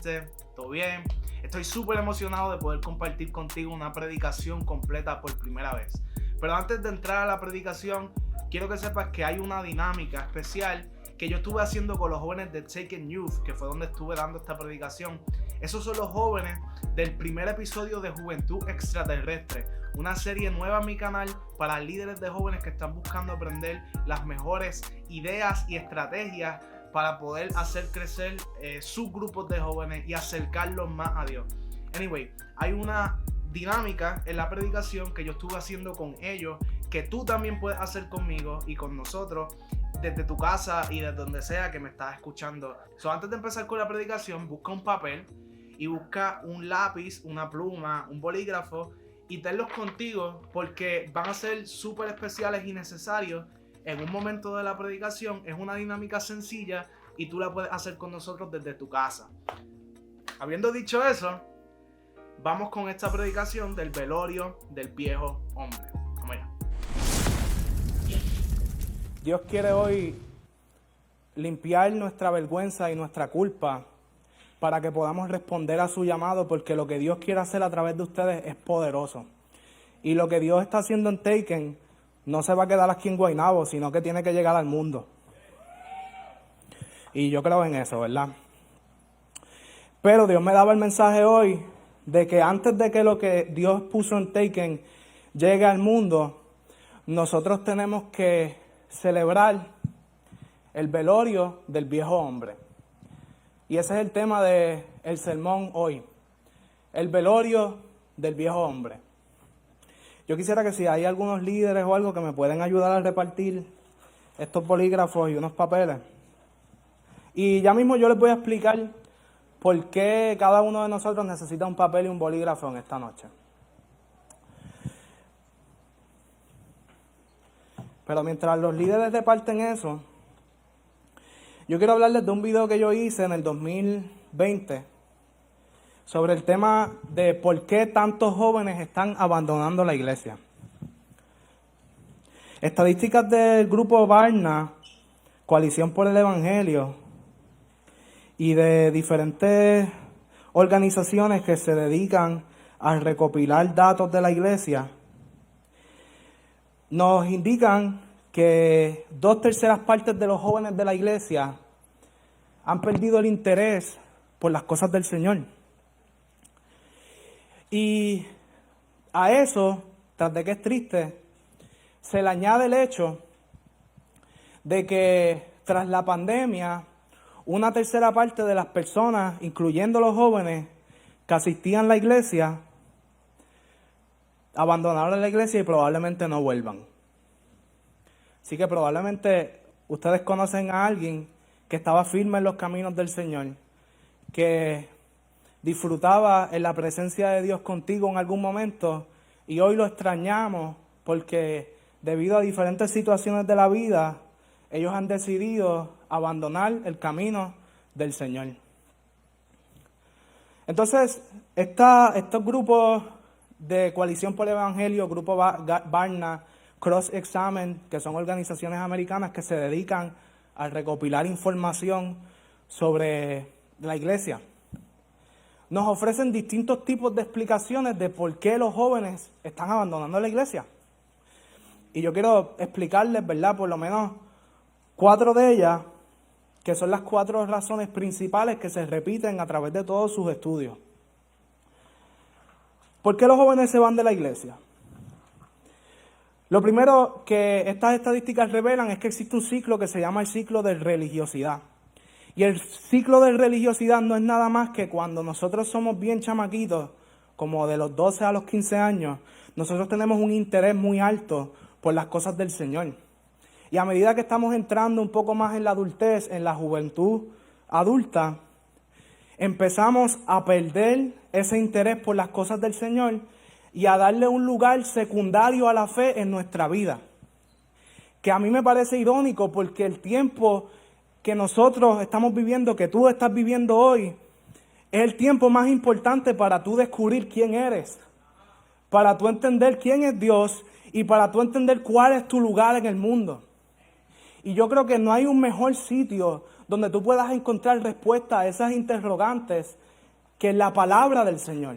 amanecer? ¿Todo bien? Estoy súper emocionado de poder compartir contigo una predicación completa por primera vez. Pero antes de entrar a la predicación, quiero que sepas que hay una dinámica especial que yo estuve haciendo con los jóvenes de Taken Youth, que fue donde estuve dando esta predicación. Esos son los jóvenes del primer episodio de Juventud Extraterrestre, una serie nueva en mi canal para líderes de jóvenes que están buscando aprender las mejores ideas y estrategias para poder hacer crecer sus grupos de jóvenes y acercarlos más a Dios. Anyway, hay una dinámica en la predicación que yo estuve haciendo con ellos, que tú también puedes hacer conmigo y con nosotros desde tu casa y desde donde sea que me estás escuchando. Antes de empezar con la predicación, busca un papel y busca un lápiz, una pluma, un bolígrafo y tenlos contigo, porque van a ser súper especiales y necesarios en un momento de la predicación. Es una dinámica sencilla y tú la puedes hacer con nosotros desde tu casa. Habiendo dicho eso, vamos con esta predicación del velorio del viejo hombre. Vamos allá. Dios quiere hoy limpiar nuestra vergüenza y nuestra culpa para que podamos responder a su llamado, porque lo que Dios quiere hacer a través de ustedes es poderoso. Y lo que Dios está haciendo en Taken no se va a quedar aquí en Guaynabo, sino que tiene que llegar al mundo. Y yo creo en eso, ¿verdad? Pero Dios me daba el mensaje hoy de que antes de que lo que Dios puso en Taken llegue al mundo, nosotros tenemos que celebrar el velorio del viejo hombre. Y ese es el tema del sermón hoy, el velorio del viejo hombre. Yo quisiera que si hay algunos líderes o algo que me pueden ayudar a repartir estos bolígrafos y unos papeles. Y ya mismo yo les voy a explicar por qué cada uno de nosotros necesita un papel y un bolígrafo en esta noche. Pero mientras los líderes reparten eso, yo quiero hablarles de un video que yo hice en el 2020 sobre el tema de por qué tantos jóvenes están abandonando la iglesia. Estadísticas del grupo Barna, Coalición por el Evangelio, y de diferentes organizaciones que se dedican a recopilar datos de la iglesia, nos indican que 2/3 partes de los jóvenes de la iglesia han perdido el interés por las cosas del Señor. Y a eso, tras de que es triste, se le añade el hecho de que tras la pandemia, 1/3 parte de las personas, incluyendo los jóvenes que asistían a la iglesia, abandonaron la iglesia y probablemente no vuelvan. Así que probablemente ustedes conocen a alguien que estaba firme en los caminos del Señor, que disfrutaba en la presencia de Dios contigo en algún momento, y hoy lo extrañamos porque debido a diferentes situaciones de la vida, ellos han decidido abandonar el camino del Señor. Entonces, estos grupos de Coalición por el Evangelio, Grupo Barna, Cross Examen, que son organizaciones americanas que se dedican a recopilar información sobre la iglesia, nos ofrecen distintos tipos de explicaciones de por qué los jóvenes están abandonando la iglesia. Y yo quiero explicarles, ¿verdad?, por lo menos 4 de ellas, que son las 4 razones principales que se repiten a través de todos sus estudios. ¿Por qué los jóvenes se van de la iglesia? Lo primero que estas estadísticas revelan es que existe un ciclo que se llama el ciclo de religiosidad. Y el ciclo de religiosidad no es nada más que cuando nosotros somos bien chamaquitos, como de los 12 a los 15 años, nosotros tenemos un interés muy alto por las cosas del Señor. Y a medida que estamos entrando un poco más en la adultez, en la juventud adulta, empezamos a perder ese interés por las cosas del Señor y a darle un lugar secundario a la fe en nuestra vida. Que a mí me parece irónico porque el tiempo que nosotros estamos viviendo, que tú estás viviendo hoy, es el tiempo más importante para tú descubrir quién eres, para tú entender quién es Dios y para tú entender cuál es tu lugar en el mundo. Y yo creo que no hay un mejor sitio donde tú puedas encontrar respuesta a esas interrogantes que en la palabra del Señor,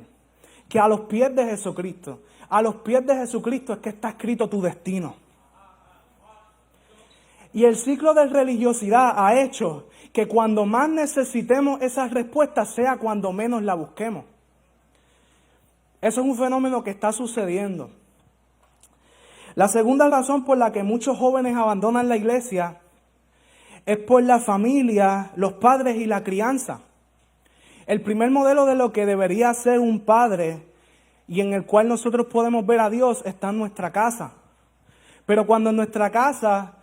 que a los pies de Jesucristo. A los pies de Jesucristo es que está escrito tu destino. Y el ciclo de religiosidad ha hecho que cuando más necesitemos esas respuestas sea cuando menos la busquemos. Eso es un fenómeno que está sucediendo. La segunda razón por la que muchos jóvenes abandonan la iglesia es por la familia, los padres y la crianza. El primer modelo de lo que debería ser un padre y en el cual nosotros podemos ver a Dios está en nuestra casa. Pero cuando en nuestra casa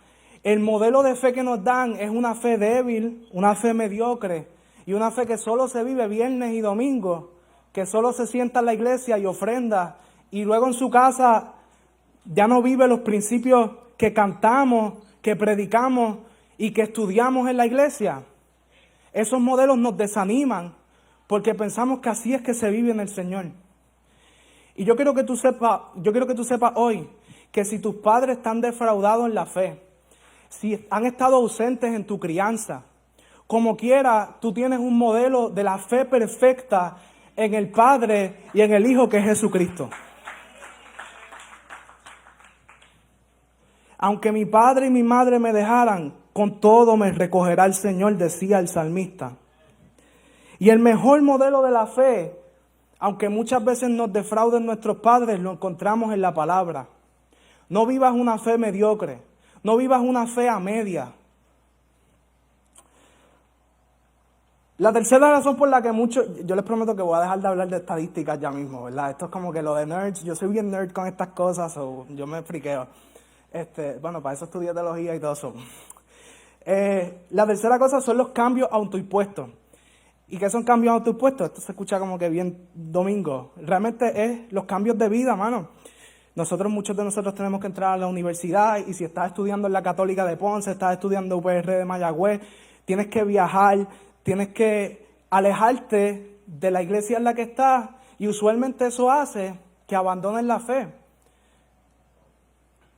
el modelo de fe que nos dan es una fe débil, una fe mediocre y una fe que solo se vive viernes y domingo, que solo se sienta en la iglesia y ofrenda y luego en su casa ya no vive los principios que cantamos, que predicamos y que estudiamos en la iglesia. Esos modelos nos desaniman porque pensamos que así es que se vive en el Señor. Y yo quiero que tú sepas hoy que si tus padres están defraudados en la fe, si han estado ausentes en tu crianza, como quiera, tú tienes un modelo de la fe perfecta en el Padre y en el Hijo que es Jesucristo. Aunque mi padre y mi madre me dejaran, con todo me recogerá el Señor, decía el salmista. Y el mejor modelo de la fe, aunque muchas veces nos defrauden nuestros padres, lo encontramos en la palabra. No vivas una fe mediocre, no vivas una fe a media. La tercera razón por la que muchos, yo les prometo que voy a dejar de hablar de estadísticas ya mismo, ¿verdad? Esto es como que lo de nerds, yo soy bien nerd con estas cosas, yo me friqueo. Bueno, para eso estudié teología y todo eso. La tercera cosa son los cambios autoimpuestos. ¿Y qué son cambios autoimpuestos? Esto se escucha como que bien domingo. Realmente es los cambios de vida, mano. Muchos de nosotros tenemos que entrar a la universidad y si estás estudiando en la Católica de Ponce, estás estudiando UPR de Mayagüez, tienes que viajar, tienes que alejarte de la iglesia en la que estás y usualmente eso hace que abandones la fe.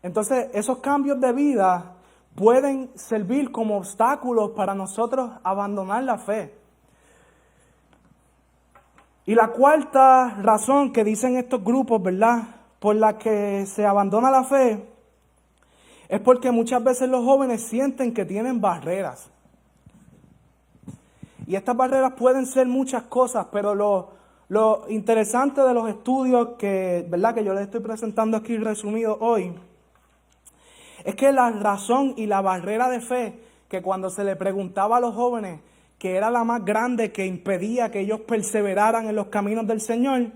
Entonces, esos cambios de vida pueden servir como obstáculos para nosotros abandonar la fe. Y la cuarta razón que dicen estos grupos, ¿verdad?, por la que se abandona la fe, es porque muchas veces los jóvenes sienten que tienen barreras. Y estas barreras pueden ser muchas cosas, pero lo interesante de los estudios ¿verdad?, que yo les estoy presentando aquí resumido hoy, es que la razón y la barrera de fe, que cuando se le preguntaba a los jóvenes que era la más grande que impedía que ellos perseveraran en los caminos del Señor,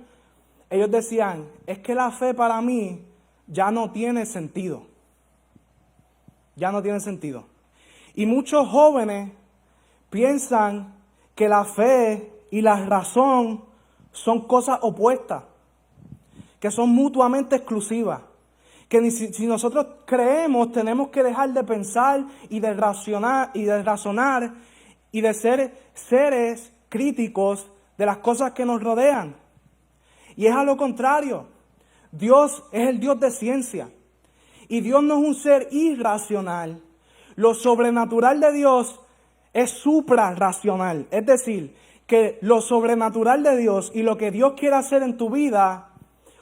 ellos decían, es que la fe para mí ya no tiene sentido. Ya no tiene sentido. Y muchos jóvenes piensan que la fe y la razón son cosas opuestas, que son mutuamente exclusivas. Que si nosotros creemos, tenemos que dejar de pensar y de razonar y de ser seres críticos de las cosas que nos rodean. Y es a lo contrario. Dios es el Dios de ciencia. Y Dios no es un ser irracional. Lo sobrenatural de Dios es suprarracional. Es decir, que lo sobrenatural de Dios y lo que Dios quiere hacer en tu vida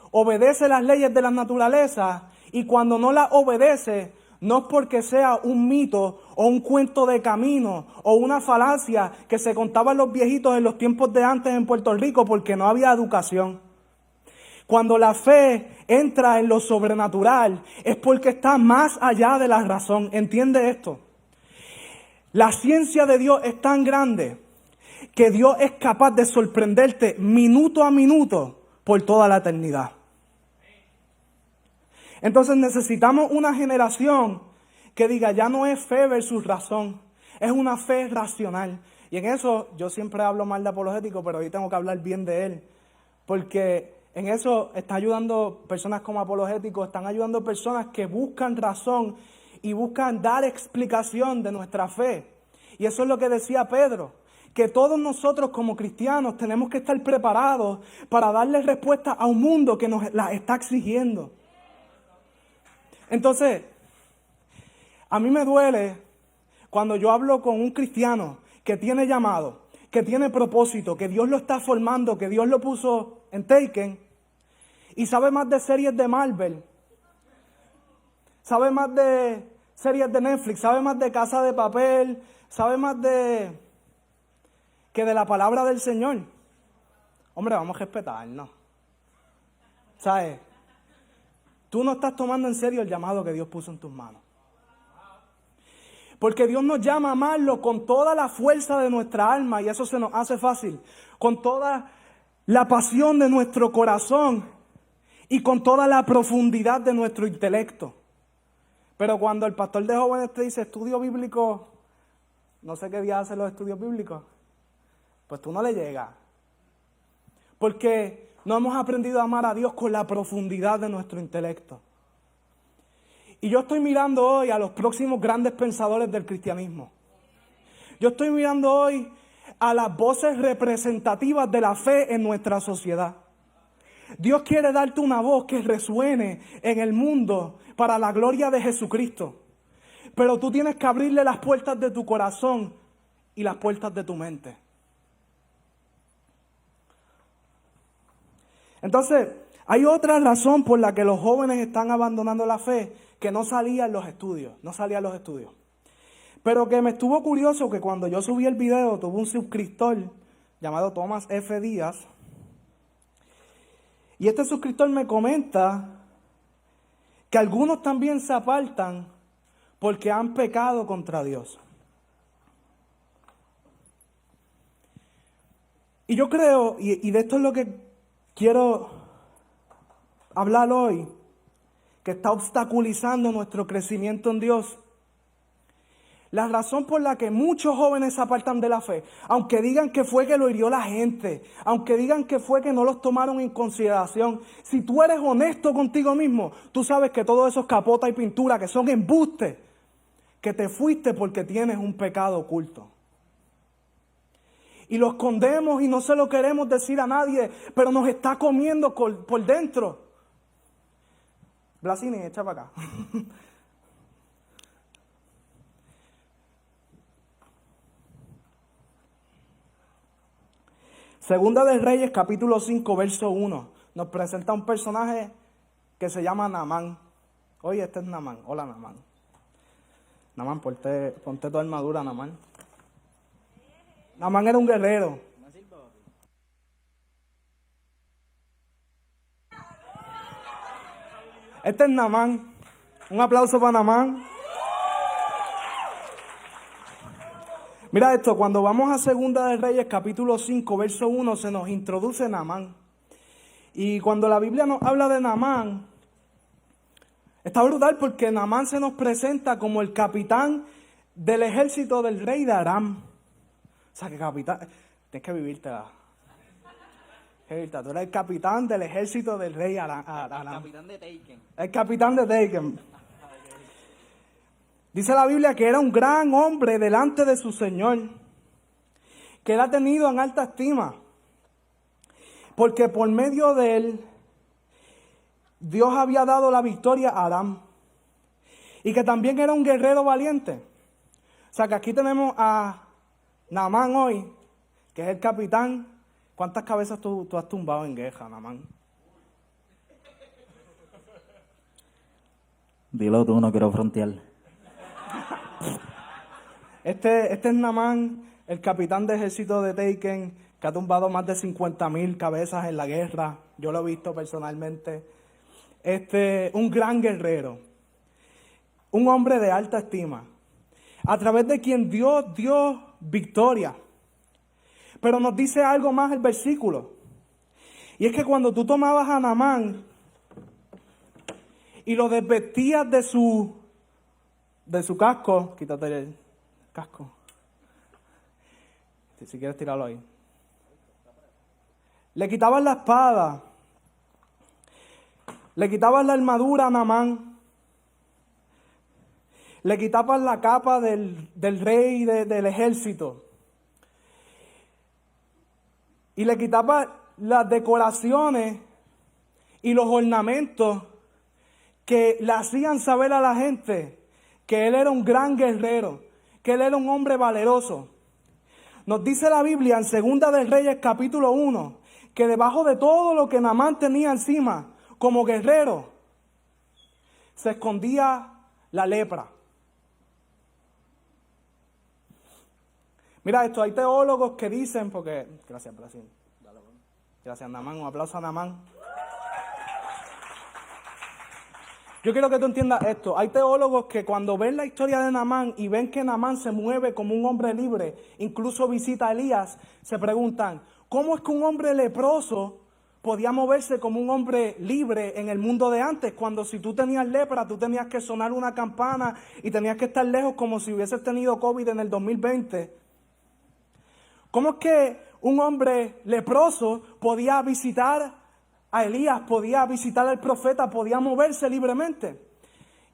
obedece las leyes de la naturaleza. Y cuando no la obedece, no es porque sea un mito o un cuento de camino o una falacia que se contaban los viejitos en los tiempos de antes en Puerto Rico porque no había educación. Cuando la fe entra en lo sobrenatural es porque está más allá de la razón. ¿Entiende esto? La ciencia de Dios es tan grande que Dios es capaz de sorprenderte minuto a minuto por toda la eternidad. Entonces necesitamos una generación que diga, ya no es fe versus razón, es una fe racional. Y en eso yo siempre hablo mal de apologético, pero hoy tengo que hablar bien de él. Porque en eso está ayudando personas como apologéticos, están ayudando personas que buscan razón y buscan dar explicación de nuestra fe. Y eso es lo que decía Pedro, que todos nosotros como cristianos tenemos que estar preparados para darle respuesta a un mundo que nos la está exigiendo. Entonces, a mí me duele cuando yo hablo con un cristiano que tiene llamado, que tiene propósito, que Dios lo está formando, que Dios lo puso en Taken, y sabe más de series de Marvel, sabe más de series de Netflix, sabe más de Casa de Papel, sabe más que de la palabra del Señor. Hombre, vamos a respetarnos. ¿Sabes? Tú no estás tomando en serio el llamado que Dios puso en tus manos. Porque Dios nos llama a amarlo con toda la fuerza de nuestra alma, y eso se nos hace fácil, con toda la pasión de nuestro corazón y con toda la profundidad de nuestro intelecto. Pero cuando el pastor de jóvenes te dice estudio bíblico, no sé qué día hacen los estudios bíblicos, pues tú no le llegas. Porque no hemos aprendido a amar a Dios con la profundidad de nuestro intelecto. Y yo estoy mirando hoy a los próximos grandes pensadores del cristianismo. Yo estoy mirando hoy a las voces representativas de la fe en nuestra sociedad. Dios quiere darte una voz que resuene en el mundo para la gloria de Jesucristo. Pero tú tienes que abrirle las puertas de tu corazón y las puertas de tu mente. Entonces, hay otra razón por la que los jóvenes están abandonando la fe, que no salían los estudios. Pero que me estuvo curioso que cuando yo subí el video, tuve un suscriptor llamado Thomas F. Díaz. Y este suscriptor me comenta que algunos también se apartan porque han pecado contra Dios. Y yo creo, y de esto es lo que quiero hablar hoy, que está obstaculizando nuestro crecimiento en Dios. La razón por la que muchos jóvenes se apartan de la fe, aunque digan que fue que lo hirió la gente, aunque digan que fue que no los tomaron en consideración, si tú eres honesto contigo mismo, tú sabes que todo eso es capota y pintura, que son embustes, que te fuiste porque tienes un pecado oculto. Y lo escondemos y no se lo queremos decir a nadie, pero nos está comiendo por dentro. Blasini, echa para acá. Segunda de Reyes, capítulo 5, verso 1. Nos presenta un personaje que se llama Naamán. Oye, este es Naamán. Hola, Naamán. Naamán, ponte tu armadura, Naamán. Naamán era un guerrero. Este es Naamán. Un aplauso para Naamán. Mira esto, cuando vamos a Segunda de Reyes, capítulo 5, verso 1, se nos introduce Naamán. Y cuando la Biblia nos habla de Naamán, está brutal porque Naamán se nos presenta como el capitán del ejército del rey de Aram. O sea, que capitán, tienes que vivírtela. Tú eres el capitán del ejército del rey Aram. El capitán de Taken. El capitán de Taken. Dice la Biblia que era un gran hombre delante de su Señor, que él ha tenido en alta estima, porque por medio de él, Dios había dado la victoria a Aram, y que también era un guerrero valiente. O sea que aquí tenemos a Naamán hoy, que es el capitán. ¿Cuántas cabezas tú has tumbado en guerra, Naamán? Dilo tú, no quiero frontear. Este es Naamán, el capitán de ejército de Taken, que ha tumbado más de 50,000 cabezas en la guerra. Yo lo he visto personalmente. Un gran guerrero, un hombre de alta estima, a través de quien Dios dio victoria. Pero nos dice algo más el versículo. Y es que cuando tú tomabas a Naamán y lo desvestías de su casco, quítate el casco, si quieres tirarlo ahí, le quitabas la espada, le quitabas la armadura a Naamán, le quitabas la capa del rey del ejército y le quitabas las decoraciones y los ornamentos que le hacían saber a la gente que él era un gran guerrero, que él era un hombre valeroso. Nos dice la Biblia en Segunda de Reyes capítulo 1, que debajo de todo lo que Naamán tenía encima, como guerrero, se escondía la lepra. Mira esto, hay teólogos que dicen, porque... Gracias, Brasil. Gracias, Naamán. Un aplauso a Naamán. Yo quiero que tú entiendas esto. Hay teólogos que cuando ven la historia de Naamán y ven que Naamán se mueve como un hombre libre, incluso visita a Elías, se preguntan, ¿cómo es que un hombre leproso podía moverse como un hombre libre en el mundo de antes? Cuando si tú tenías lepra, tú tenías que sonar una campana y tenías que estar lejos como si hubieses tenido COVID en el 2020. ¿Cómo es que un hombre leproso podía visitar a Elías, podía visitar al profeta, podía moverse libremente?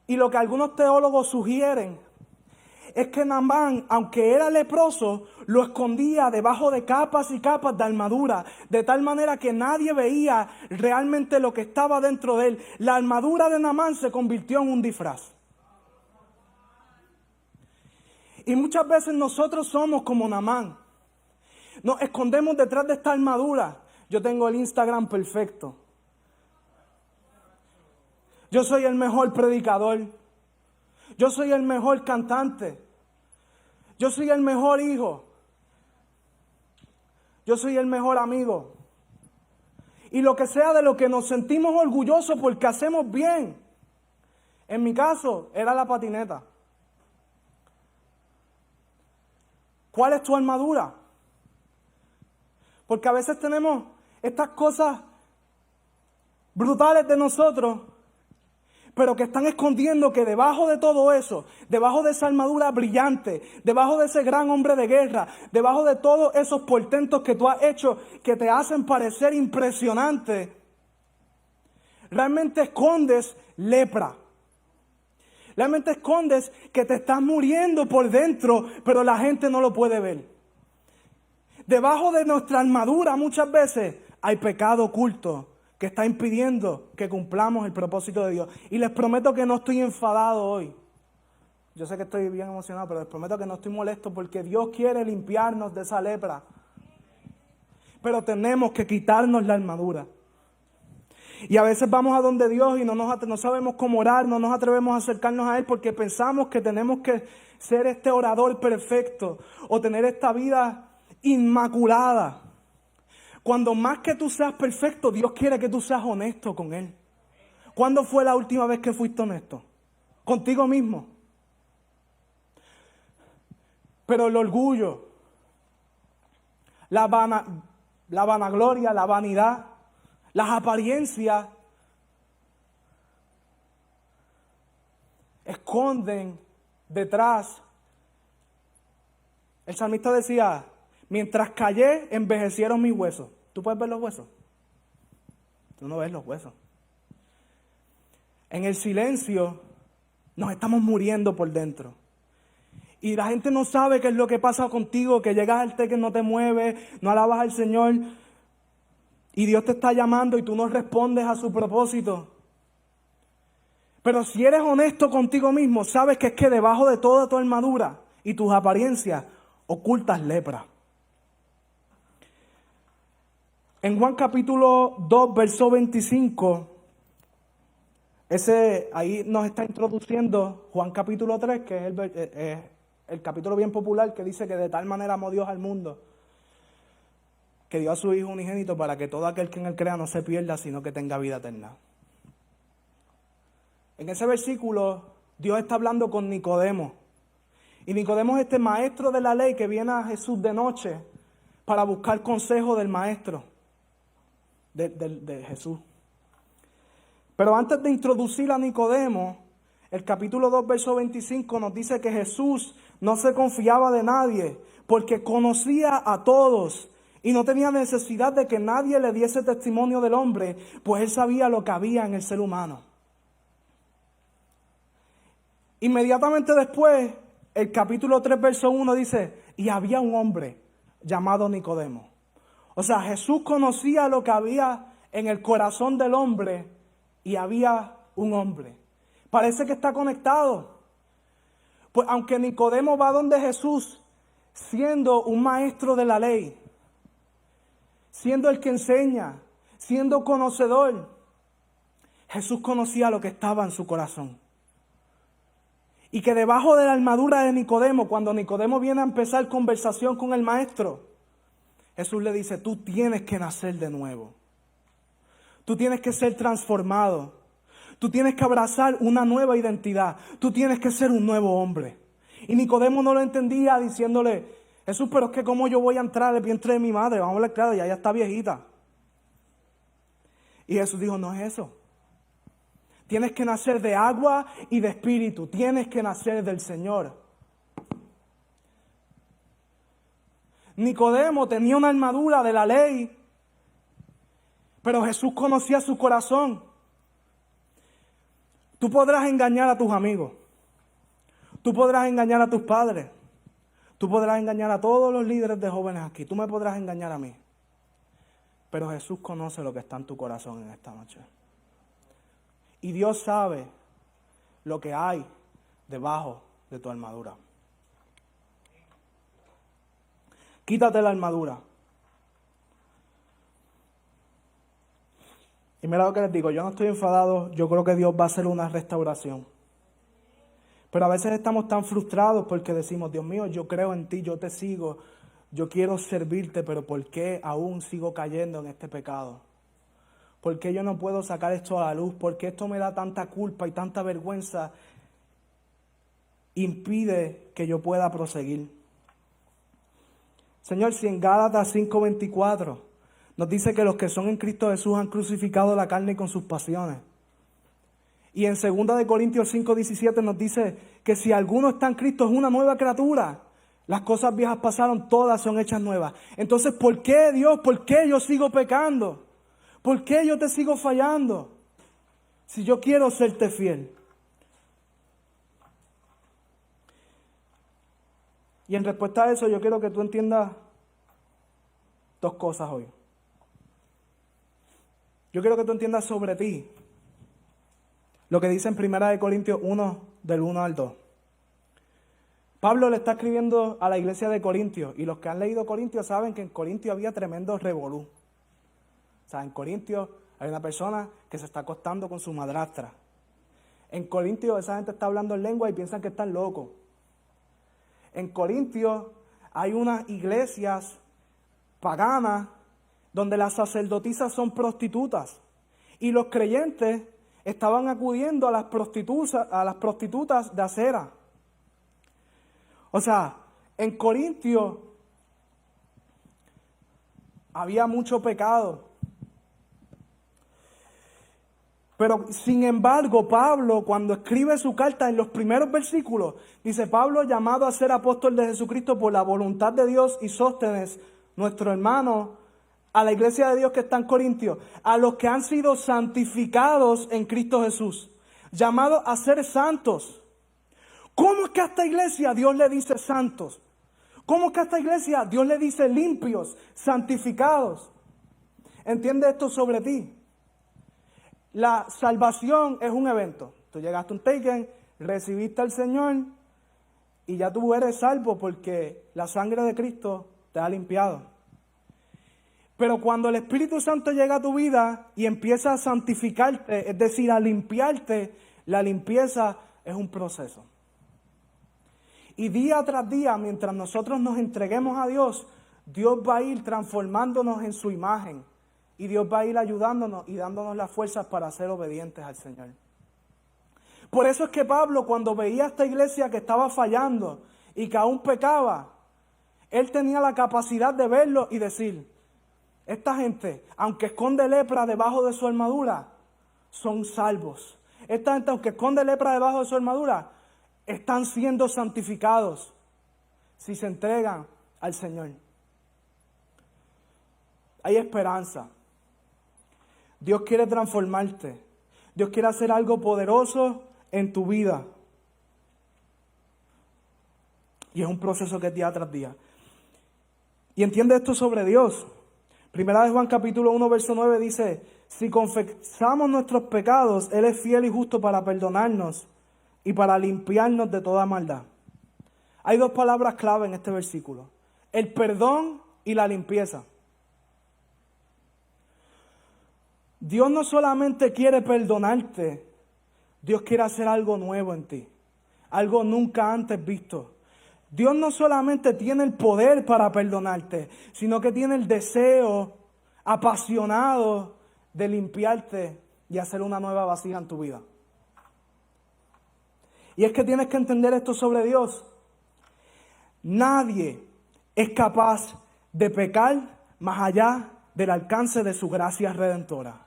Y lo que algunos teólogos sugieren es que Naamán, aunque era leproso, lo escondía debajo de capas y capas de armadura, de tal manera que nadie veía realmente lo que estaba dentro de él. La armadura de Naamán se convirtió en un disfraz. Y muchas veces nosotros somos como Naamán. Nos escondemos detrás de esta armadura. Yo tengo el Instagram perfecto. Yo soy el mejor predicador. Yo soy el mejor cantante. Yo soy el mejor hijo. Yo soy el mejor amigo. Y lo que sea de lo que nos sentimos orgullosos porque hacemos bien. En mi caso, era la patineta. ¿Cuál es tu armadura? Porque a veces tenemos estas cosas brutales de nosotros, pero que están escondiendo que debajo de todo eso, debajo de esa armadura brillante, debajo de ese gran hombre de guerra, debajo de todos esos portentos que tú has hecho que te hacen parecer impresionante, realmente escondes lepra. Realmente escondes que te estás muriendo por dentro, pero la gente no lo puede ver. Debajo de nuestra armadura muchas veces hay pecado oculto que está impidiendo que cumplamos el propósito de Dios. Y les prometo que no estoy enfadado hoy. Yo sé que estoy bien emocionado, pero les prometo que no estoy molesto porque Dios quiere limpiarnos de esa lepra. Pero tenemos que quitarnos la armadura. Y a veces vamos a donde Dios y no sabemos cómo orar, no nos atrevemos a acercarnos a Él porque pensamos que tenemos que ser este orador perfecto o tener esta vida inmaculada. Cuando más que tú seas perfecto, Dios quiere que tú seas honesto con Él. ¿Cuándo fue la última vez que fuiste honesto? Contigo mismo. Pero el orgullo, la vanagloria, la vanidad, las apariencias esconden detrás. El salmista decía, mientras callé, envejecieron mis huesos. ¿Tú puedes ver los huesos? Tú no ves los huesos. En el silencio nos estamos muriendo por dentro. Y la gente no sabe qué es lo que pasa contigo, que llegas al té que no te mueves, no alabas al Señor. Y Dios te está llamando y tú no respondes a su propósito. Pero si eres honesto contigo mismo, sabes que es que debajo de toda tu armadura y tus apariencias ocultas lepra. En Juan capítulo 2, verso 25, ahí nos está introduciendo Juan capítulo 3, que es el capítulo bien popular que dice que de tal manera amó Dios al mundo, que dio a su Hijo unigénito para que todo aquel que en él crea no se pierda, sino que tenga vida eterna. En ese versículo, Dios está hablando con Nicodemo. Y Nicodemo es este maestro de la ley que viene a Jesús de noche para buscar consejo del maestro, de Jesús. Pero antes de introducir a Nicodemo, el capítulo 2, verso 25 nos dice que Jesús no se confiaba de nadie porque conocía a todos y no tenía necesidad de que nadie le diese testimonio del hombre, pues él sabía lo que había en el ser humano. Inmediatamente después, el capítulo 3, verso 1 dice, y había un hombre llamado Nicodemo. O sea, Jesús conocía lo que había en el corazón del hombre y había un hombre. Parece que está conectado. Pues aunque Nicodemo va donde Jesús siendo un maestro de la ley, siendo el que enseña, siendo conocedor, Jesús conocía lo que estaba en su corazón. Y que debajo de la armadura de Nicodemo, cuando Nicodemo viene a empezar conversación con el maestro, Jesús le dice, tú tienes que nacer de nuevo. Tú tienes que ser transformado. Tú tienes que abrazar una nueva identidad. Tú tienes que ser un nuevo hombre. Y Nicodemo no lo entendía diciéndole, Jesús, pero es que cómo yo voy a entrar al vientre de mi madre. Vamos a hablar claro, ya ella está viejita. Y Jesús dijo, no es eso. Tienes que nacer de agua y de espíritu. Tienes que nacer del Señor. Nicodemo tenía una armadura de la ley, pero Jesús conocía su corazón. Tú podrás engañar a tus amigos. Tú podrás engañar a tus padres. Tú podrás engañar a todos los líderes de jóvenes aquí. Tú me podrás engañar a mí. Pero Jesús conoce lo que está en tu corazón en esta noche. Y Dios sabe lo que hay debajo de tu armadura. Quítate la armadura. Y mira lo que les digo, yo no estoy enfadado, yo creo que Dios va a hacer una restauración. Pero a veces estamos tan frustrados porque decimos, Dios mío, yo creo en ti, yo te sigo, yo quiero servirte, pero ¿por qué aún sigo cayendo en este pecado? ¿Por qué yo no puedo sacar esto a la luz? ¿Por qué esto me da tanta culpa y tanta vergüenza? Impide que yo pueda proseguir. Señor, si en Gálatas 5:24 nos dice que los que son en Cristo Jesús han crucificado la carne con sus pasiones. Y en 2 de Corintios 5:17 nos dice que si alguno está en Cristo es una nueva criatura. Las cosas viejas pasaron, todas son hechas nuevas. Entonces, ¿por qué Dios? ¿Por qué yo sigo pecando? ¿Por qué yo te sigo fallando? Si yo quiero serte fiel. Y en respuesta a eso, yo quiero que tú entiendas dos cosas hoy. Yo quiero que tú entiendas sobre ti lo que dice en 1 Corintios 1, del 1 al 2. Pablo le está escribiendo a la iglesia de Corintios, y los que han leído Corintios saben que en Corintios había tremendo revolú. O sea, en Corintios hay una persona que se está acostando con su madrastra. En Corintios esa gente está hablando en lengua y piensan que están locos. En Corintios hay unas iglesias paganas donde las sacerdotisas son prostitutas. Y los creyentes estaban acudiendo a las prostitutas de acera. O sea, en Corintios había mucho pecado. Pero sin embargo, Pablo, cuando escribe su carta en los primeros versículos, dice, Pablo, llamado a ser apóstol de Jesucristo por la voluntad de Dios, y Sóstenes, nuestro hermano, a la iglesia de Dios que está en Corintios, a los que han sido santificados en Cristo Jesús, llamados a ser santos. ¿Cómo es que a esta iglesia Dios le dice santos? ¿Cómo es que a esta iglesia Dios le dice limpios, santificados? Entiende esto sobre ti. La salvación es un evento. Tú llegaste a un taken, recibiste al Señor y ya tú eres salvo porque la sangre de Cristo te ha limpiado. Pero cuando el Espíritu Santo llega a tu vida y empieza a santificarte, es decir, a limpiarte, la limpieza es un proceso. Y día tras día, mientras nosotros nos entreguemos a Dios, Dios va a ir transformándonos en su imagen. Y Dios va a ir ayudándonos y dándonos las fuerzas para ser obedientes al Señor. Por eso es que Pablo, cuando veía a esta iglesia que estaba fallando y que aún pecaba, él tenía la capacidad de verlo y decir, esta gente, aunque esconde lepra debajo de su armadura, son salvos. Esta gente, aunque esconde lepra debajo de su armadura, están siendo santificados si se entregan al Señor. Hay esperanza. Dios quiere transformarte. Dios quiere hacer algo poderoso en tu vida. Y es un proceso que es día tras día. Y entiende esto sobre Dios. Primera de Juan capítulo 1, verso 9 dice, si confesamos nuestros pecados, Él es fiel y justo para perdonarnos y para limpiarnos de toda maldad. Hay dos palabras clave en este versículo: el perdón y la limpieza. Dios no solamente quiere perdonarte, Dios quiere hacer algo nuevo en ti, algo nunca antes visto. Dios no solamente tiene el poder para perdonarte, sino que tiene el deseo apasionado de limpiarte y hacer una nueva vasija en tu vida. Y es que tienes que entender esto sobre Dios. Nadie es capaz de pecar más allá del alcance de su gracia redentora.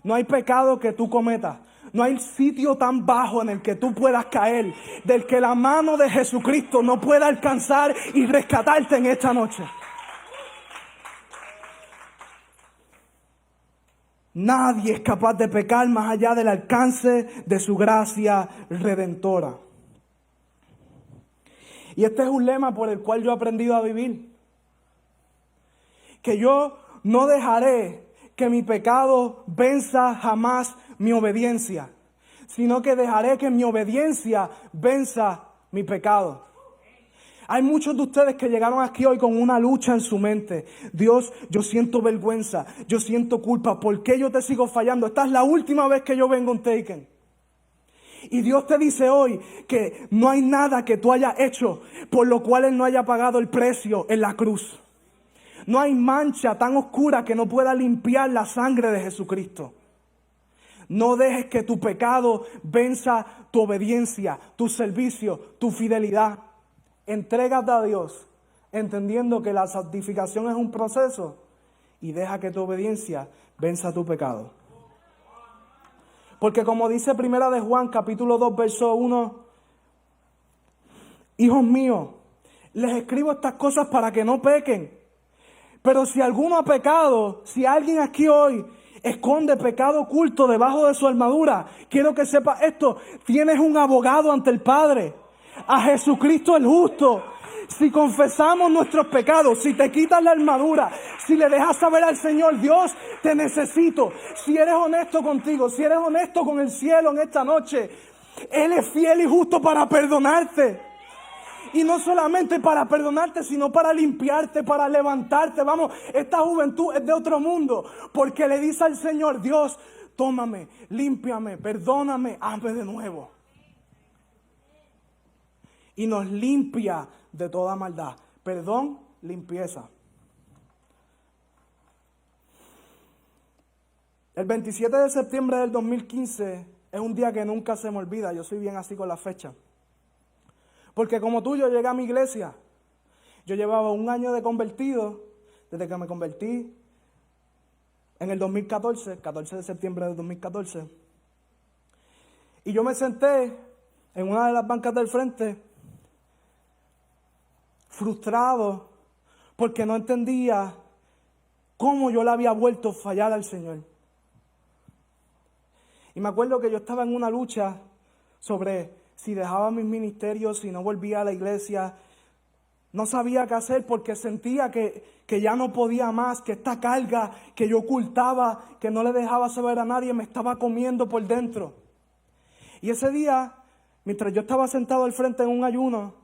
No hay pecado que tú cometas. No hay sitio tan bajo en el que tú puedas caer, del que la mano de Jesucristo no pueda alcanzar y rescatarte en esta noche. Nadie es capaz de pecar más allá del alcance de su gracia redentora. Y este es un lema por el cual yo he aprendido a vivir. Que yo no dejaré que mi pecado venza jamás mi obediencia, sino que dejaré que mi obediencia venza mi pecado. Hay muchos de ustedes que llegaron aquí hoy con una lucha en su mente. Dios, yo siento vergüenza, yo siento culpa. ¿Por qué yo te sigo fallando? Esta es la última vez que yo vengo a un Taken. Y Dios te dice hoy que no hay nada que tú hayas hecho por lo cual Él no haya pagado el precio en la cruz. No hay mancha tan oscura que no pueda limpiar la sangre de Jesucristo. No dejes que tu pecado venza tu obediencia, tu servicio, tu fidelidad. Entrégate a Dios, entendiendo que la santificación es un proceso, y deja que tu obediencia venza tu pecado. Porque como dice Primera de Juan, capítulo 2, verso 1, hijos míos, les escribo estas cosas para que no pequen. Pero si alguno ha pecado, si alguien aquí hoy esconde pecado oculto debajo de su armadura, quiero que sepas esto: tienes un abogado ante el Padre, a Jesucristo el justo. Si confesamos nuestros pecados, si te quitas la armadura, si le dejas saber al Señor, Dios, te necesito. Si eres honesto contigo, si eres honesto con el cielo en esta noche, Él es fiel y justo para perdonarte. Y no solamente para perdonarte, sino para limpiarte, para levantarte. Vamos, esta juventud es de otro mundo, porque le dice al Señor: Dios, tómame, límpiame, perdóname, hazme de nuevo. Y nos limpia de toda maldad. Perdón, limpieza. El 27 de septiembre del 2015 es un día que nunca se me olvida. Yo soy bien así con la fecha. Porque como tú, yo llegué a mi iglesia. Yo llevaba 1 año de convertido, desde que me convertí en el 2014, 14 de septiembre del 2014. Y yo me senté en una de las bancas del frente, frustrado, porque no entendía cómo yo le había vuelto a fallar al Señor. Y me acuerdo que yo estaba en una lucha sobre si dejaba mis ministerios, si no volvía a la iglesia. No sabía qué hacer porque sentía que ya no podía más, que esta carga que yo ocultaba, que no le dejaba saber a nadie, me estaba comiendo por dentro. Y ese día, mientras yo estaba sentado al frente en un ayuno,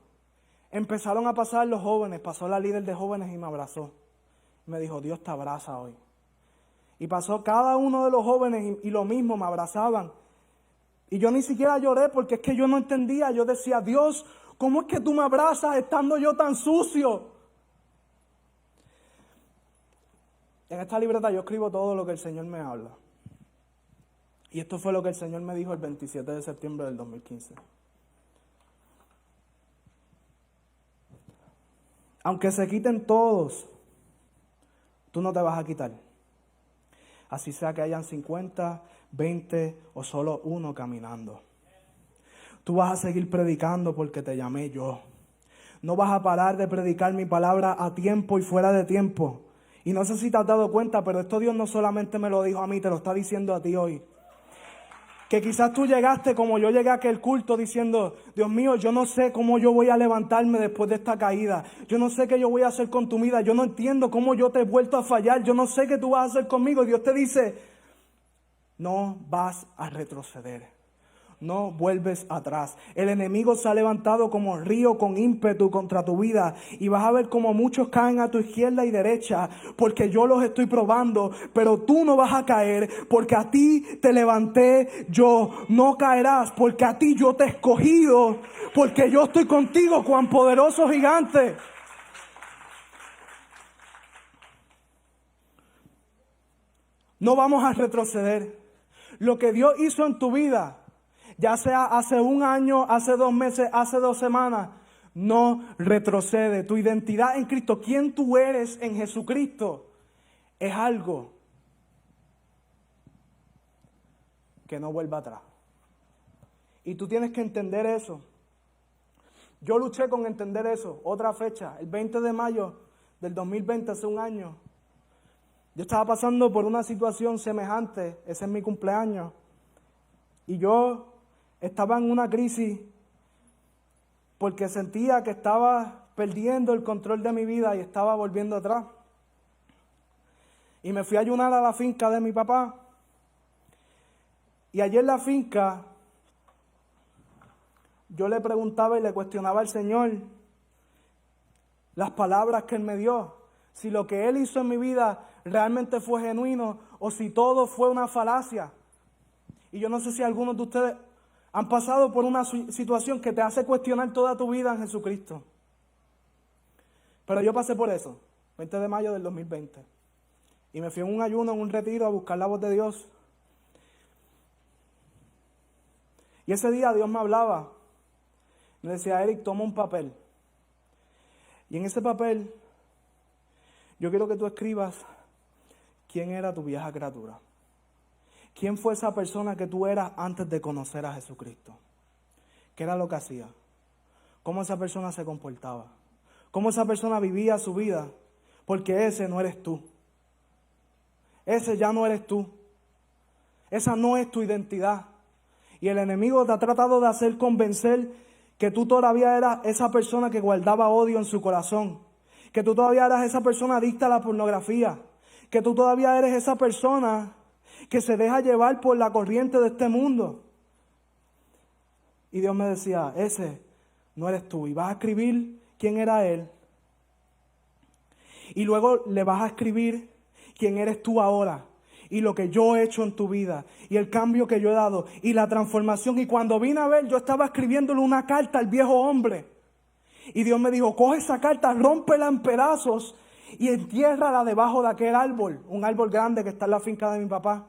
empezaron a pasar los jóvenes. Pasó la líder de jóvenes y me abrazó. Me dijo: Dios te abraza hoy. Y pasó cada uno de los jóvenes y lo mismo, me abrazaban. Y yo ni siquiera lloré porque es que yo no entendía. Yo decía: Dios, ¿cómo es que tú me abrazas estando yo tan sucio? En esta libreta yo escribo todo lo que el Señor me habla. Y esto fue lo que el Señor me dijo el 27 de septiembre del 2015. Aunque se quiten todos, tú no te vas a quitar. Así sea que hayan 50, 20 o solo uno caminando. Tú vas a seguir predicando porque te llamé yo. No vas a parar de predicar mi palabra a tiempo y fuera de tiempo. Y no sé si te has dado cuenta, pero esto Dios no solamente me lo dijo a mí, te lo está diciendo a ti hoy. Que quizás tú llegaste como yo llegué a aquel culto diciendo: Dios mío, yo no sé cómo yo voy a levantarme después de esta caída. Yo no sé qué yo voy a hacer con tu vida. Yo no entiendo cómo yo te he vuelto a fallar. Yo no sé qué tú vas a hacer conmigo. Y Dios te dice: no vas a retroceder. no vuelves atrás. El enemigo se ha levantado como río con ímpetu contra tu vida y vas a ver como muchos caen a tu izquierda y derecha porque yo los estoy probando, pero tú no vas a caer porque a ti te levanté yo. No caerás porque a ti yo te he escogido, porque yo estoy contigo, cuán poderoso gigante. No vamos a retroceder. Lo que Dios hizo en tu vida, ya sea hace un año, hace 2 meses, hace 2 semanas, no retrocede. Tu identidad en Cristo, quién tú eres en Jesucristo, es algo que no vuelva atrás. Y tú tienes que entender eso. Yo luché con entender eso. Otra fecha, el 20 de mayo del 2020, hace un año. Yo estaba pasando por una situación semejante, ese es mi cumpleaños, y yo estaba en una crisis porque sentía que estaba perdiendo el control de mi vida y estaba volviendo atrás. Y me fui a ayunar a la finca de mi papá, y allí en la finca yo le preguntaba y le cuestionaba al Señor las palabras que Él me dio, si lo que Él hizo en mi vida realmente fue genuino o si todo fue una falacia. Y yo no sé si algunos de ustedes han pasado por una situación que te hace cuestionar toda tu vida en Jesucristo. Pero yo pasé por eso, 20 de mayo del 2020. Y me fui en un ayuno, en un retiro, a buscar la voz de Dios. Y ese día Dios me hablaba. Me decía, Eric, toma un papel. Y en ese papel, yo quiero que tú escribas quién era tu vieja criatura. ¿Quién fue esa persona que tú eras antes de conocer a Jesucristo? ¿Qué era lo que hacía? ¿Cómo esa persona se comportaba? ¿Cómo esa persona vivía su vida? Porque ese no eres tú. Ese ya no eres tú. Esa no es tu identidad. Y el enemigo te ha tratado de hacer convencer que tú todavía eras esa persona que guardaba odio en su corazón. Que tú todavía eras esa persona adicta a la pornografía. Que tú todavía eres esa persona que se deja llevar por la corriente de este mundo. Y Dios me decía, ese no eres tú. Y vas a escribir quién era Él. Y luego le vas a escribir quién eres tú ahora. Y lo que yo he hecho en tu vida. Y el cambio que yo he dado. Y la transformación. Y cuando vine a ver, yo estaba escribiéndole una carta al viejo hombre. Y Dios me dijo, coge esa carta, rómpela en pedazos y entiérrala debajo de aquel árbol, un árbol grande que está en la finca de mi papá.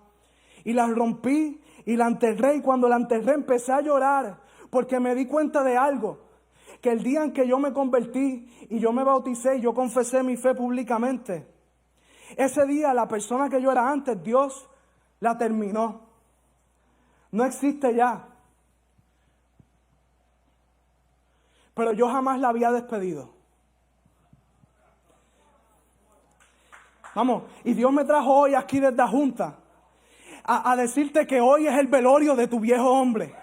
Y la rompí y la enterré, y cuando la enterré empecé a llorar porque me di cuenta de algo, que el día en que yo me convertí y yo me bauticé y yo confesé mi fe públicamente, ese día la persona que yo era antes, Dios la terminó. No existe ya. Pero yo jamás la había despedido. Vamos, y Dios me trajo hoy aquí desde la Junta a decirte que hoy es el velorio de tu viejo hombre.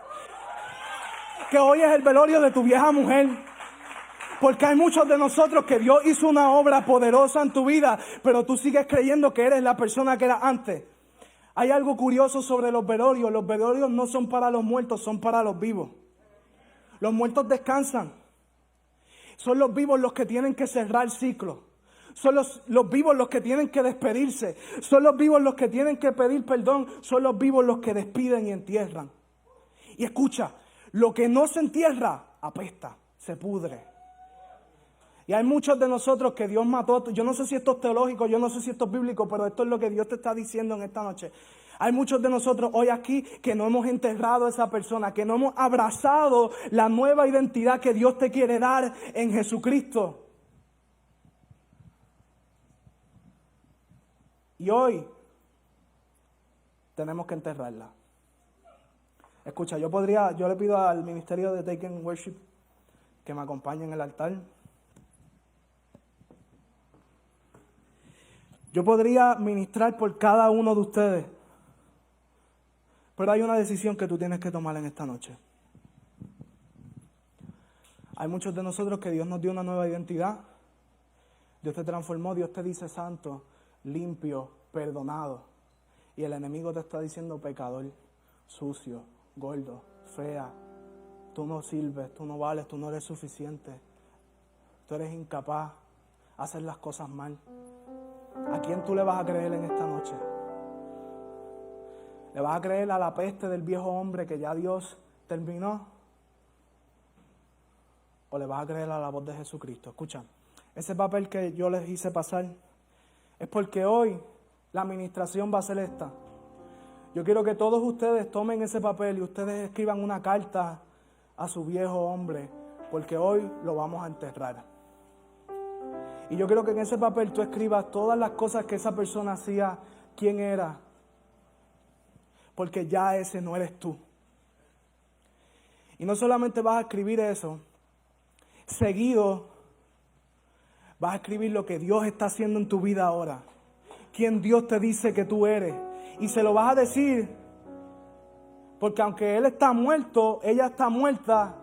Que hoy es el velorio de tu vieja mujer. Porque hay muchos de nosotros que Dios hizo una obra poderosa en tu vida, pero tú sigues creyendo que eres la persona que eras antes. Hay algo curioso sobre los velorios. Los velorios no son para los muertos, son para los vivos. Los muertos descansan. Son los vivos los que tienen que cerrar ciclos. Son los vivos los que tienen que despedirse. Son los vivos los que tienen que pedir perdón. Son los vivos los que despiden y entierran. Y escucha, lo que no se entierra, apesta, se pudre. Y hay muchos de nosotros que Dios mató. Yo no sé si esto es teológico, yo no sé si esto es bíblico, pero esto es lo que Dios te está diciendo en esta noche. Hay muchos de nosotros hoy aquí que no hemos enterrado a esa persona, que no hemos abrazado la nueva identidad que Dios te quiere dar en Jesucristo. Y hoy tenemos que enterrarla. Escucha, yo le pido al ministerio de Taken Worship que me acompañe en el altar. Yo podría ministrar por cada uno de ustedes, pero hay una decisión que tú tienes que tomar en esta noche. Hay muchos de nosotros que Dios nos dio una nueva identidad. Dios te transformó, Dios te dice santo, limpio, perdonado. Y el enemigo te está diciendo pecador, sucio, gordo, fea, tú no sirves, tú no vales, tú no eres suficiente, tú eres incapaz, haces las cosas mal. ¿A quién tú le vas a creer en esta noche? ¿Le vas a creer a la peste del viejo hombre que ya Dios terminó? ¿O le vas a creer a la voz de Jesucristo? Escucha, ese papel que yo les hice pasar es porque hoy la administración va a ser esta. Yo quiero que todos ustedes tomen ese papel y ustedes escriban una carta a su viejo hombre, porque hoy lo vamos a enterrar. Y yo quiero que en ese papel tú escribas todas las cosas que esa persona hacía, quién era, porque ya ese no eres tú. Y no solamente vas a escribir eso, seguido vas a escribir lo que Dios está haciendo en tu vida ahora, quién Dios te dice que tú eres. Y se lo vas a decir, porque aunque él está muerto, ella está muerta,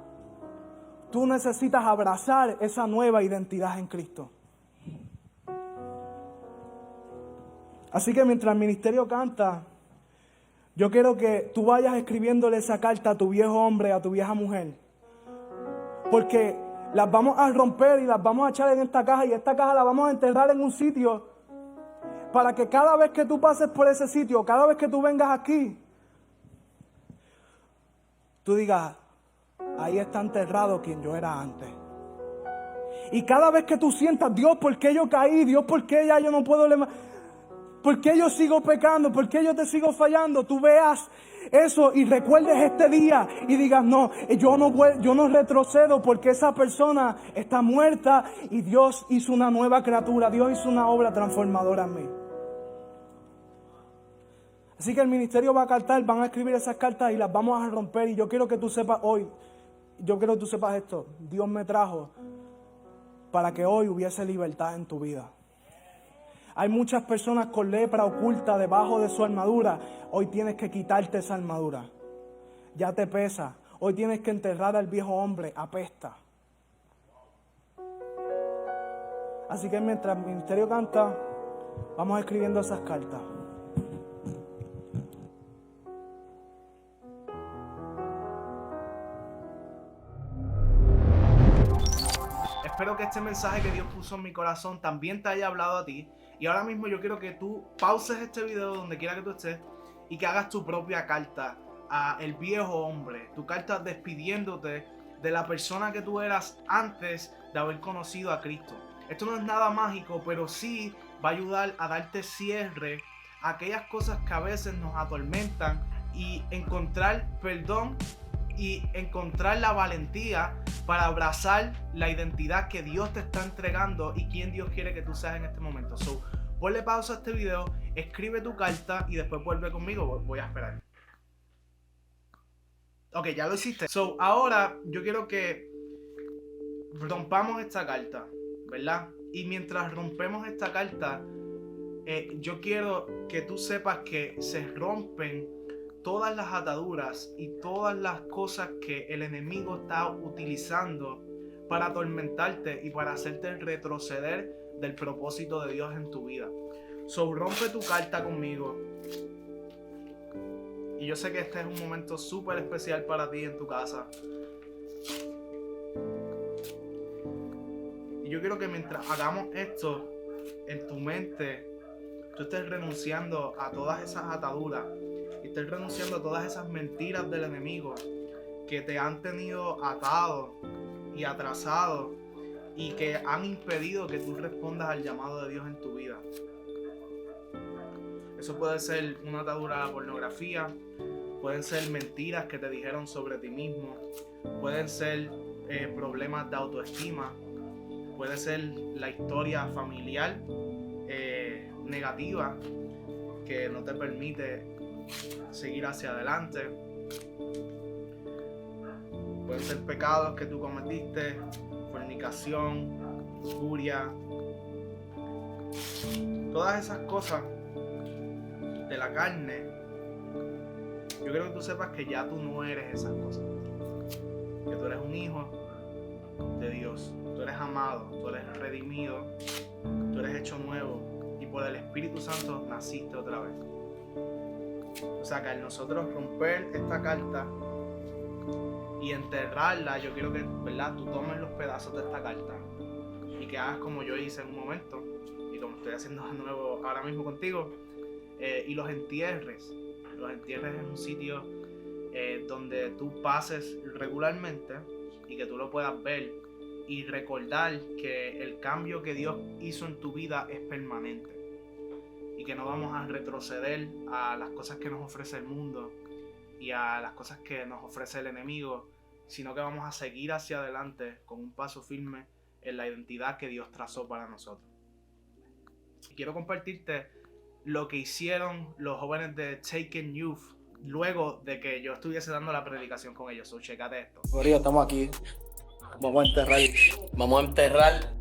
tú necesitas abrazar esa nueva identidad en Cristo. Así que mientras el ministerio canta, yo quiero que tú vayas escribiéndole esa carta a tu viejo hombre, a tu vieja mujer. Porque las vamos a romper y las vamos a echar en esta caja, y esta caja la vamos a enterrar en un sitio para que cada vez que tú pases por ese sitio, cada vez que tú vengas aquí, tú digas, ahí está enterrado quien yo era antes. Y cada vez que tú sientas, Dios, ¿por qué yo caí? Dios, ¿por qué ya yo no puedo levantar? ¿Por qué yo sigo pecando? ¿Por qué yo te sigo fallando? Tú veas eso y recuerdes este día y digas, no, yo no retrocedo, porque esa persona está muerta y Dios hizo una nueva criatura, Dios hizo una obra transformadora en mí. Así que el ministerio va a cantar, van a escribir esas cartas y las vamos a romper. Y yo quiero que tú sepas hoy, yo quiero que tú sepas esto, Dios me trajo para que hoy hubiese libertad en tu vida. Hay muchas personas con lepra oculta debajo de su armadura. Hoy tienes que quitarte esa armadura. Ya te pesa. Hoy tienes que enterrar al viejo hombre. Apesta. Así que mientras el ministerio canta, vamos escribiendo esas cartas. Espero que este mensaje que Dios puso en mi corazón también te haya hablado a ti. Y ahora mismo yo quiero que tú pauses este video donde quiera que tú estés y que hagas tu propia carta a el viejo hombre. Tu carta despidiéndote de la persona que tú eras antes de haber conocido a Cristo. Esto no es nada mágico, pero sí va a ayudar a darte cierre a aquellas cosas que a veces nos atormentan y encontrar perdón y encontrar la valentía para abrazar la identidad que Dios te está entregando y quién Dios quiere que tú seas en este momento. So, ponle pausa a este video, escribe tu carta y después vuelve conmigo. Voy a esperar. Ok, ya lo hiciste. So, ahora yo quiero que rompamos esta carta, ¿verdad? Y mientras rompemos esta carta, yo quiero que tú sepas que se rompen todas las ataduras y todas las cosas que el enemigo está utilizando para atormentarte y para hacerte retroceder del propósito de Dios en tu vida. So, rompe tu carta conmigo. Y yo sé que este es un momento súper especial para ti en tu casa. Y yo quiero que mientras hagamos esto, en tu mente, tú estés renunciando a todas esas ataduras. Y estés renunciando a todas esas mentiras del enemigo que te han tenido atado y atrasado y que han impedido que tú respondas al llamado de Dios en tu vida. Eso puede ser una atadura a la pornografía, pueden ser mentiras que te dijeron sobre ti mismo, pueden ser problemas de autoestima, puede ser la historia familiar negativa que no te permite seguir hacia adelante. Pueden ser pecados que tú cometiste, fornicación, lujuria, todas esas cosas de la carne. Yo quiero que tú sepas que ya tú no eres esas cosas, que tú eres un hijo de Dios, tú eres amado, tú eres redimido, tú eres hecho nuevo y por el Espíritu Santo naciste otra vez. O sea que al nosotros romper esta carta y enterrarla, yo quiero que, ¿verdad?, tú tomes los pedazos de esta carta y que hagas como yo hice en un momento y como estoy haciendo de nuevo ahora mismo contigo, y los entierres en un sitio donde tú pases regularmente y que tú lo puedas ver y recordar que el cambio que Dios hizo en tu vida es permanente y que no vamos a retroceder a las cosas que nos ofrece el mundo y a las cosas que nos ofrece el enemigo, sino que vamos a seguir hacia adelante con un paso firme en la identidad que Dios trazó para nosotros. Y quiero compartirte lo que hicieron los jóvenes de Taken Youth luego de que yo estuviese dando la predicación con ellos. So, chécate esto. Corillo, estamos aquí. Vamos a enterrar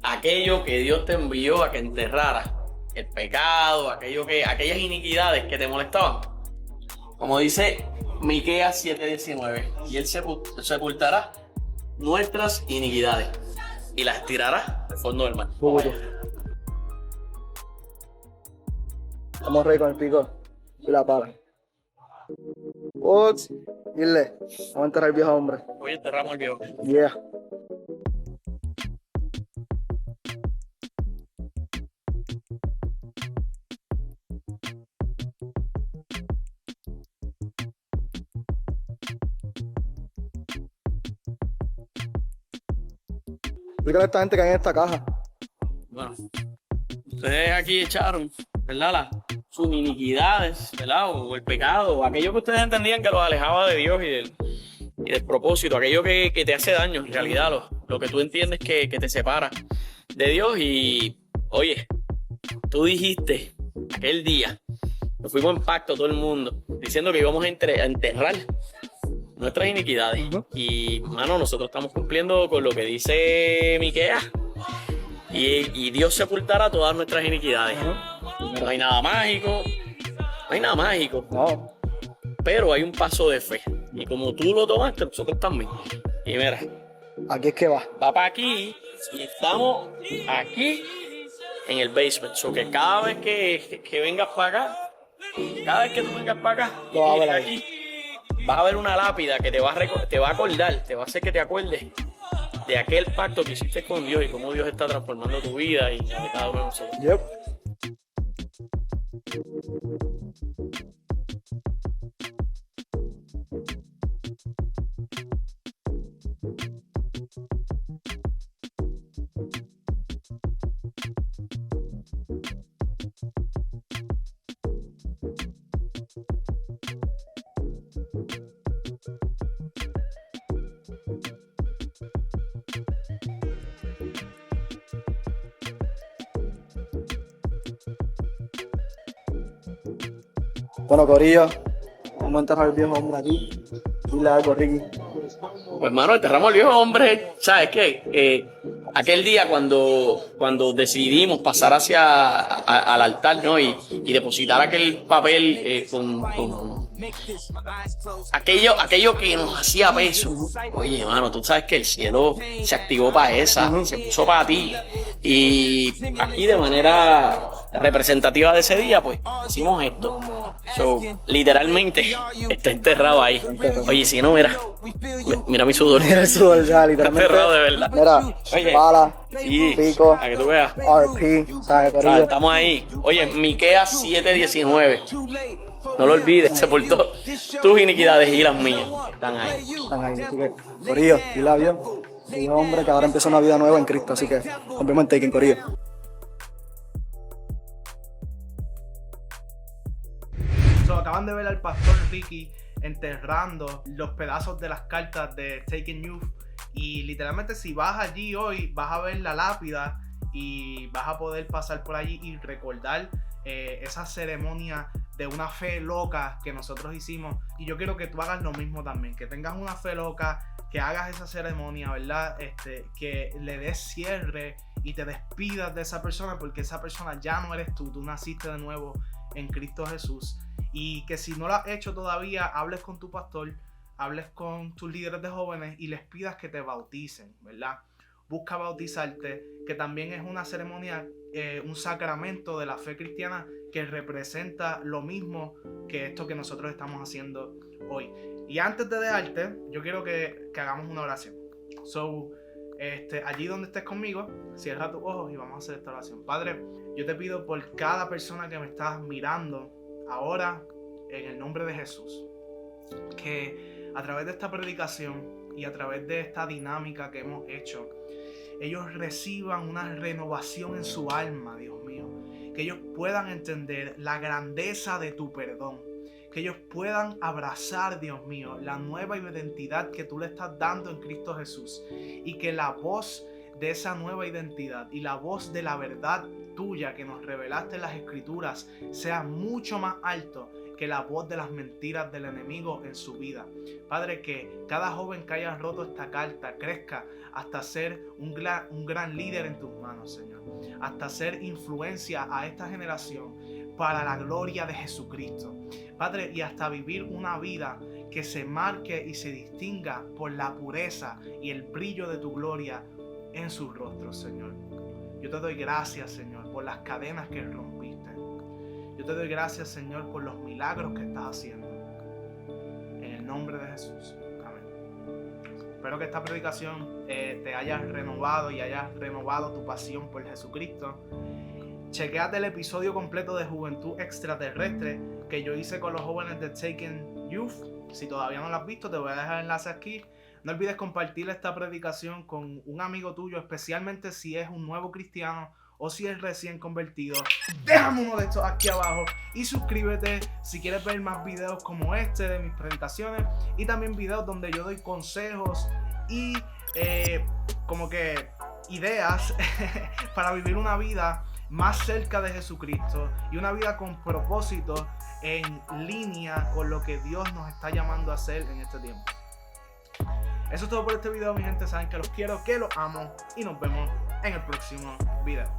aquello que Dios te envió a que enterrara. El pecado, aquellas iniquidades que te molestaban. Como dice Miqueas 7:19, y Él sepultará nuestras iniquidades y las tirará al fondo del mar. Estamos ready con el pico y la pala. Ups, dile, vamos a enterrar al viejo hombre. Hoy enterramos al viejo. Yeah. Explícale a esta gente que hay en esta caja. Bueno, ustedes aquí echaron, ¿verdad? Sus iniquidades, ¿verdad? O el pecado, o aquello que ustedes entendían que los alejaba de Dios y del propósito, aquello que te hace daño, en realidad, lo que tú entiendes que te separa de Dios. Y, oye, tú dijiste aquel día, nos fuimos en pacto todo el mundo, diciendo que íbamos a enterrar nuestras iniquidades. Y, mano, nosotros estamos cumpliendo con lo que dice Miqueas. Y Dios sepultará todas nuestras iniquidades. No hay nada mágico. No. Pero hay un paso de fe. Y como tú lo tomaste, nosotros también. Y mira, Aquí es que va. va para aquí y estamos aquí en el basement. So que cada vez que vengas para acá, cada vez que tú vengas para acá, Lo vas a ver ahí. aquí, vas a ver una lápida que te va a acordar, te va a hacer que te acuerdes de aquel pacto que hiciste con Dios y cómo Dios está transformando tu vida y la de cada uno de nosotros. Yep. Bueno, Corillo, vamos a enterrar al viejo hombre aquí. Dile algo, Ricky. Pues hermano, enterramos al viejo hombre. ¿Sabes qué? Aquel día cuando decidimos pasar al altar, ¿no? Y depositar aquel papel con aquello que nos hacía peso. Oye, hermano, tú sabes que el cielo se activó para esa, se puso para ti. Y aquí de manera representativa de ese día, pues hicimos esto. So, literalmente está enterrado ahí. Oye, si no, mira mi sudor. Mira el sudor ya, Está literalmente. enterrado de verdad. Mira, Oye, pala, sí, pico, para que tú veas. RP, ¿sabes, O sea, Corillo? estamos ahí. Oye, Miqueas 7:19. No lo olvides, sepultó tus iniquidades y las mías. Están ahí. Están ahí, así que, Corillo, dile adiós. El viejo hombre que ahora empieza una vida nueva en Cristo, así que nos vemos en Taken, Corillo. So, acaban de ver al pastor Ricky enterrando los pedazos de las cartas de Taken Youth. Y literalmente si vas allí hoy, vas a ver la lápida y vas a poder pasar por allí y recordar esa ceremonia de una fe loca que nosotros hicimos. Y yo quiero que tú hagas lo mismo también, que tengas una fe loca, que hagas esa ceremonia, ¿verdad? Que le des cierre y te despidas de esa persona, porque esa persona ya no eres tú naciste de nuevo en Cristo Jesús. Y que si no lo has hecho todavía, hables con tu pastor, hables con tus líderes de jóvenes y les pidas que te bauticen, ¿verdad? Busca bautizarte, que también es una ceremonia, un sacramento de la fe cristiana que representa lo mismo que esto que nosotros estamos haciendo hoy. Y antes de dejarte, yo quiero que hagamos una oración. So, allí donde estés conmigo, cierra tus ojos y vamos a hacer esta oración. Padre, yo te pido por cada persona que me está mirando ahora, en el nombre de Jesús, que a través de esta predicación y a través de esta dinámica que hemos hecho, ellos reciban una renovación en su alma, Dios mío. Que ellos puedan entender la grandeza de tu perdón. Que ellos puedan abrazar, Dios mío, la nueva identidad que tú le estás dando en Cristo Jesús. Y que la voz de esa nueva identidad y la voz de la verdad tuya que nos revelaste en las Escrituras sea mucho más alto que la voz de las mentiras del enemigo en su vida. Padre, que cada joven que haya roto esta carta crezca hasta ser un gran líder en tus manos, Señor. Hasta ser influencia a esta generación para la gloria de Jesucristo. Padre, y hasta vivir una vida que se marque y se distinga por la pureza y el brillo de tu gloria en sus rostros, Señor. Yo te doy gracias, Señor, por las cadenas que rompiste. Yo te doy gracias, Señor, por los milagros que estás haciendo. En el nombre de Jesús. Amén. Espero que esta predicación te haya renovado y hayas renovado tu pasión por Jesucristo. Chequéate el episodio completo de Juventud Extraterrestre que yo hice con los jóvenes de Taken Youth. Si todavía no lo has visto, te voy a dejar el enlace aquí. No olvides compartir esta predicación con un amigo tuyo, especialmente si es un nuevo cristiano o si es recién convertido. Déjame uno de estos aquí abajo y suscríbete si quieres ver más videos como este de mis predicaciones y también videos donde yo doy consejos y como que ideas para vivir una vida más cerca de Jesucristo y una vida con propósito en línea con lo que Dios nos está llamando a hacer en este tiempo. Eso es todo por este video, mi gente. Saben que los quiero, que los amo y nos vemos en el próximo video.